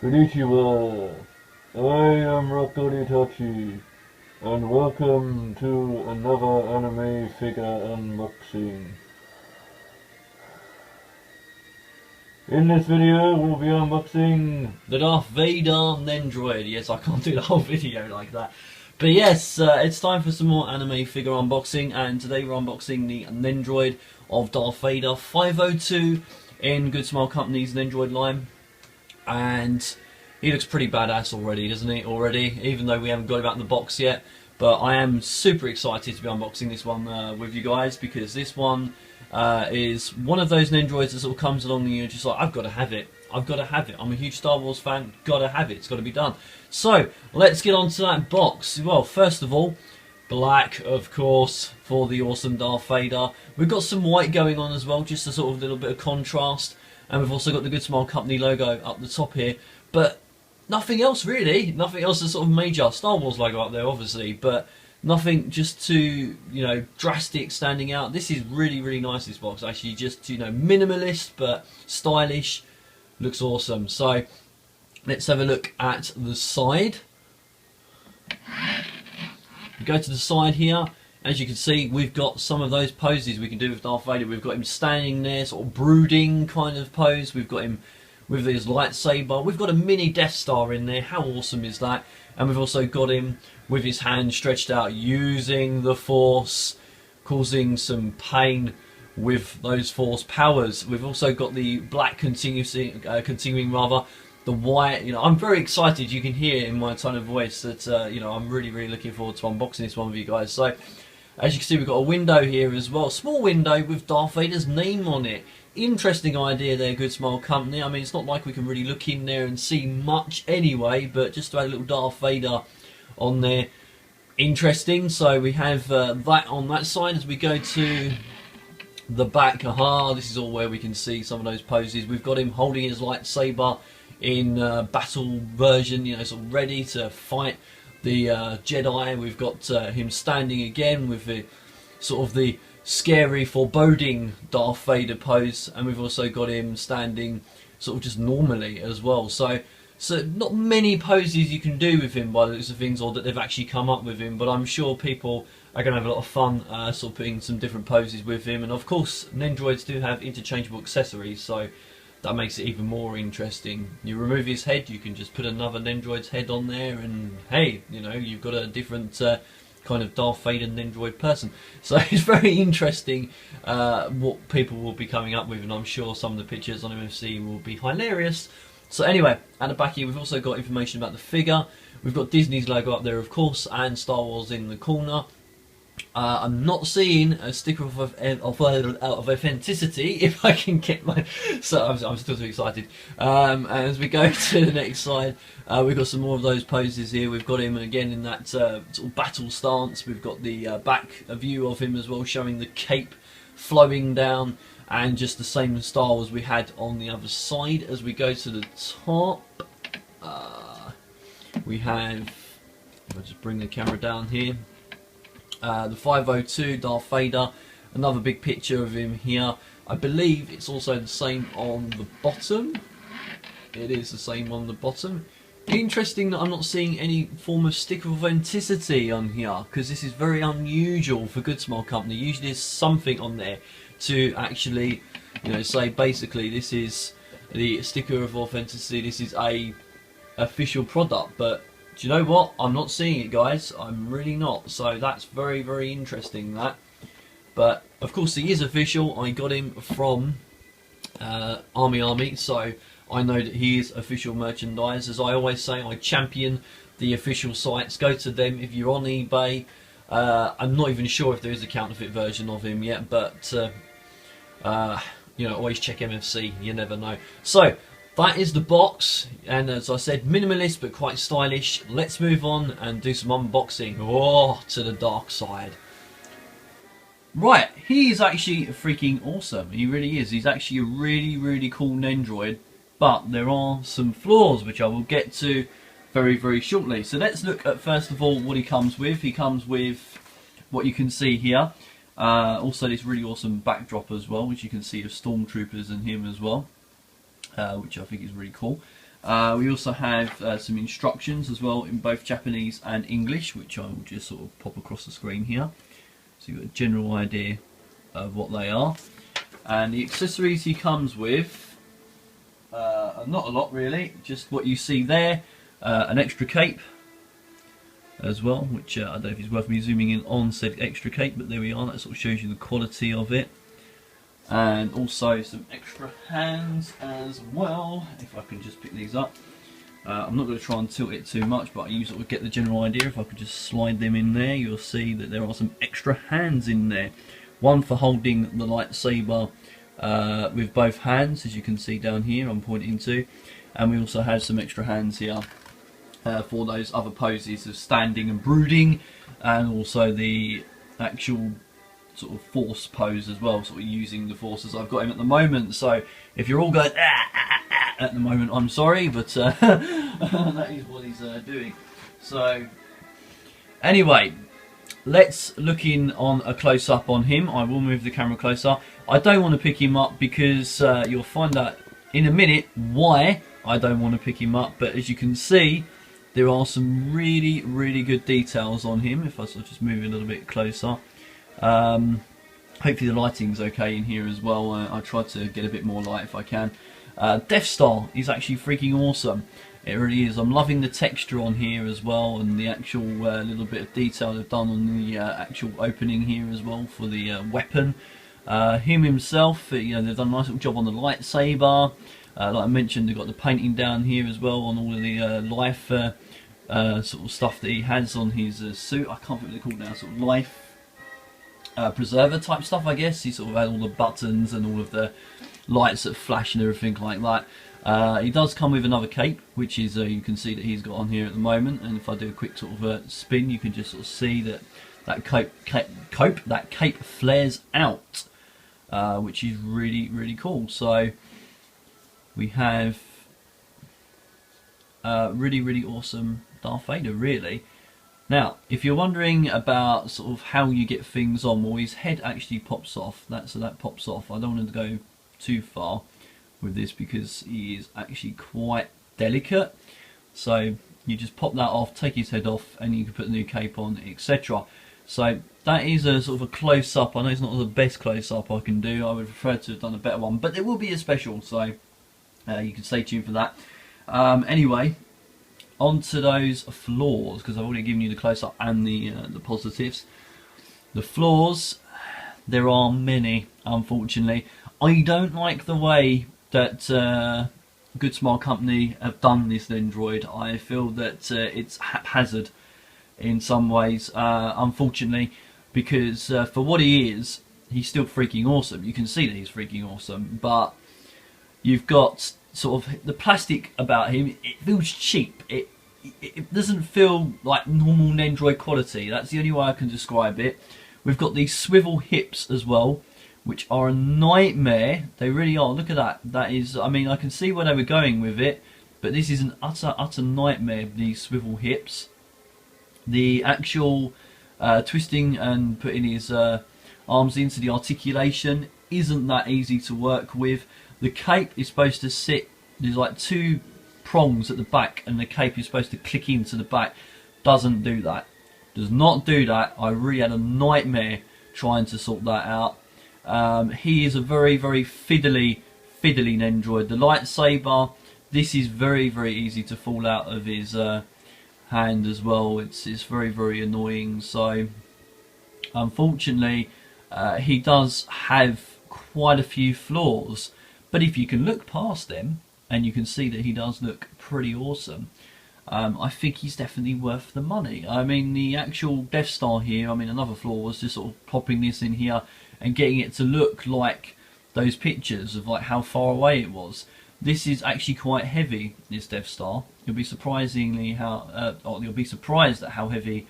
Konnichiwa, I am Rakuri Tachi, and welcome to another anime figure unboxing. In this video, we'll be unboxing the Darth Vader Nendoroid. Yes, I can't do the whole video like that. But yes, it's time for some more anime figure unboxing, and today we're unboxing the Nendoroid of Darth Vader 502 in Good Smile Company's Nendoroid line. And he looks pretty badass already, doesn't he? Even though we haven't got him out in the box yet. But I am super excited to be unboxing this one with you guys, because this one is one of those Nendoroids that sort of comes along and you're just like, I've got to have it. I've got to have it. I'm a huge Star Wars fan. Got to have it. It's got to be done. So let's get on to that box. Well, first of all, black, of course, for the awesome Darth Vader. We've got some white going on as well, just a sort of little bit of contrast. And we've also got the Good Smile Company logo up the top here. But nothing else really. Nothing else is sort of major. Star Wars logo up there, obviously. But nothing just too, drastic standing out. This is really, really nice, this box. Actually, just, minimalist but stylish. Looks awesome. So, let's have a look at the side. We go to the side here. As you can see, we've got some of those poses we can do with Darth Vader. We've got him standing there, sort of brooding kind of pose. We've got him with his lightsaber. We've got a mini Death Star in there. How awesome is that? And we've also got him with his hand stretched out, using the Force, causing some pain with those Force powers. We've also got the black continuing the white. I'm very excited. You can hear in my tone of voice that I'm really, really looking forward to unboxing this one with you guys. So, as you can see, we've got a window here as well, small window with Darth Vader's name on it. Interesting idea there, Good Smile Company. I mean, it's not like we can really look in there and see much anyway, but just to add a little Darth Vader on there, interesting. So we have that on that side. As we go to the back, this is all where we can see some of those poses. We've got him holding his lightsaber in battle version, sort of ready to fight the Jedi. We've got him standing again with the sort of the scary, foreboding Darth Vader pose, and we've also got him standing sort of just normally as well. So not many poses you can do with him by the looks of things, or that they've actually come up with him, but I'm sure people are going to have a lot of fun sort of putting some different poses with him. And of course, Nendoroids do have interchangeable accessories, so that makes it even more interesting. You remove his head, you can just put another Nendoroid's head on there, and hey, you've got a different kind of Darth Vader Nendoroid person. So it's very interesting what people will be coming up with, and I'm sure some of the pictures on MFC will be hilarious. So anyway, at the back here we've also got information about the figure. We've got Disney's logo up there, of course, and Star Wars in the corner. I'm not seeing a sticker of authenticity, if I can get my... So I'm still too excited. And as we go to the next slide, we've got some more of those poses here. We've got him again in that sort of battle stance. We've got the back view of him as well, showing the cape flowing down, and just the same style as we had on the other side. As we go to the top, we have... If I just bring the camera down here. The 502 Darth Vader, another big picture of him here. I believe it's also the same on the bottom. It is the same on the bottom. Interesting that I'm not seeing any form of sticker of authenticity on here, because this is very unusual for Good Smile Company. Usually there's something on there to actually, say basically this is the sticker of authenticity, this is a official product. But do you know what? I'm not seeing it, guys. I'm really not. So that's very, very interesting, that. But, of course, he is official. I got him from Army, so I know that he is official merchandise. As I always say, I champion the official sites. Go to them if you're on eBay. I'm not even sure if there is a counterfeit version of him yet, but, always check MFC. You never know. So, that is the box, and as I said, minimalist but quite stylish. Let's move on and do some unboxing. To the Darkside. Right, he is actually freaking awesome. He really is. He's actually a really, really cool Nendoroid, but there are some flaws which I will get to very, very shortly. So let's look at, first of all, what he comes with. He comes with what you can see here. Also this really awesome backdrop as well, which you can see of stormtroopers and him as well. Which I think is really cool. We also have some instructions as well in both Japanese and English, which I will just sort of pop across the screen here, so you've got a general idea of what they are. And the accessories he comes with are not a lot really, just what you see there. An extra cape as well, which I don't know if it's worth me zooming in on said extra cape, but there we are, that sort of shows you the quality of it. And also some extra hands as well, if I can just pick these up. I'm not going to try and tilt it too much, but you sort of get the general idea. If I could just slide them in there, you'll see that there are some extra hands in there. One for holding the lightsaber with both hands, as you can see down here I'm pointing to, and we also have some extra hands here for those other poses of standing and brooding, and also the actual sort of force pose as well, sort of using the force as I've got him at the moment. So if you're all going at the moment, I'm sorry, but that is what he's doing. So anyway, let's look in on a close-up on him. I will move the camera closer. I don't want to pick him up because you'll find out in a minute why I don't want to pick him up, but as you can see, there are some really good details on him. If I sort of just move a little bit closer, hopefully the lighting's okay in here as well. I try to get a bit more light if I can. Death Star is actually freaking awesome. It really is. I'm loving the texture on here as well, and the actual little bit of detail they've done on the actual opening here as well for the weapon. Him himself, you know, they've done a nice little job on the lightsaber. Like I mentioned, they've got the painting down here as well on all of the life sort of stuff that he has on his suit. I can't think what they're called now, sort of life preserver type stuff, I guess. He sort of had all the buttons and all of the lights that flash and everything like that. He does come with another cape, which is you can see that he's got on here at the moment. And if I do a quick sort of spin, you can just sort of see that that cape flares out, which is really cool. So we have really awesome Darth Vader, really. Now, if you're wondering about sort of how you get things on, well, his head actually pops off. So that pops off. I don't want to go too far with this because he is actually quite delicate. So you just pop that off, take his head off, and you can put the new cape on, etc. So that is a sort of a close-up. I know it's not the best close-up I can do. I would prefer to have done a better one, but there will be a special, so you can stay tuned for that. Anyway, on to those flaws, because I've already given you the close-up and the positives. The flaws, there are many, unfortunately. I don't like the way that Good Smile Company have done this Nendoroid. I feel that it's haphazard in some ways, unfortunately, because for what he is, he's still freaking awesome. You can see that he's freaking awesome, but you've got sort of the plastic about him. It feels cheap. It doesn't feel like normal Nendoroid quality. That's the only way I can describe it. We've got these swivel hips as well, which are a nightmare. They really are. Look at that. That is, I mean, I can see where they were going with it, but this is an utter nightmare, these swivel hips. The actual twisting and putting his arms into the articulation isn't that easy to work with. The cape is supposed to sit, there's like two prongs at the back, and the cape is supposed to click into the back. Doesn't do that. Does not do that. I really had a nightmare trying to sort that out. He is a very fiddly Nendoroid. The lightsaber, this is very easy to fall out of his hand as well. It's very annoying. So unfortunately, he does have quite a few flaws, but if you can look past them and you can see that he does look pretty awesome, I think he's definitely worth the money. I mean, the actual Death Star here, I mean, another flaw was just sort of popping this in here and getting it to look like those pictures of like how far away it was. This is actually quite heavy, this Death Star. You'll be surprisingly you'll be surprised at how heavy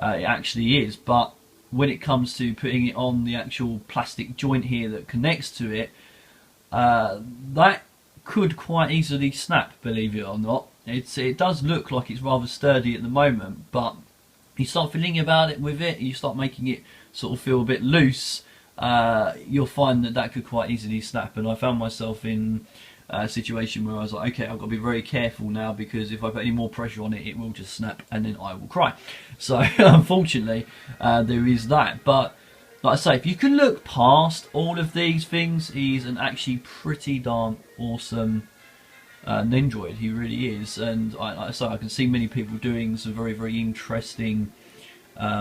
it actually is. But when it comes to putting it on the actual plastic joint here that connects to it, that could quite easily snap, believe it or not. It does look like it's rather sturdy at the moment, but you start feeling about it with it, you start making it sort of feel a bit loose, you'll find that that could quite easily snap. And I found myself in situation where I was like, okay, I've got to be very careful now, because if I put any more pressure on it, it will just snap and then I will cry. So unfortunately, there is that. But like I say, if you can look past all of these things, he's an actually pretty darn awesome Nendoroid. He really is. And like I say, I can see many people doing some very, very interesting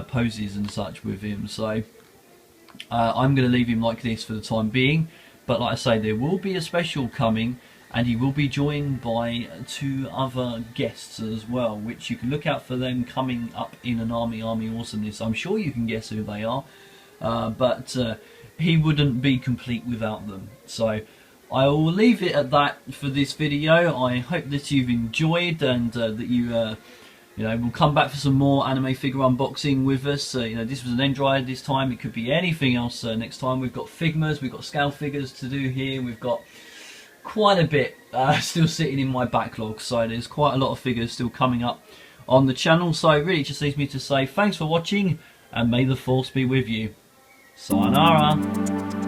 poses and such with him. So I'm going to leave him like this for the time being. But like I say, there will be a special coming, and he will be joined by 2 other guests as well, which you can look out for them coming up in an Army Awesomeness. I'm sure you can guess who they are, but he wouldn't be complete without them. So I will leave it at that for this video. I hope that you've enjoyed, and that you we'll come back for some more anime figure unboxing with us. This was an Nendoroid this time. It could be anything else next time. We've got Figmas, we've got scale figures to do here. We've got quite a bit still sitting in my backlog. So there's quite a lot of figures still coming up on the channel. So really it just leaves me to say thanks for watching, and may the Force be with you. Sayonara.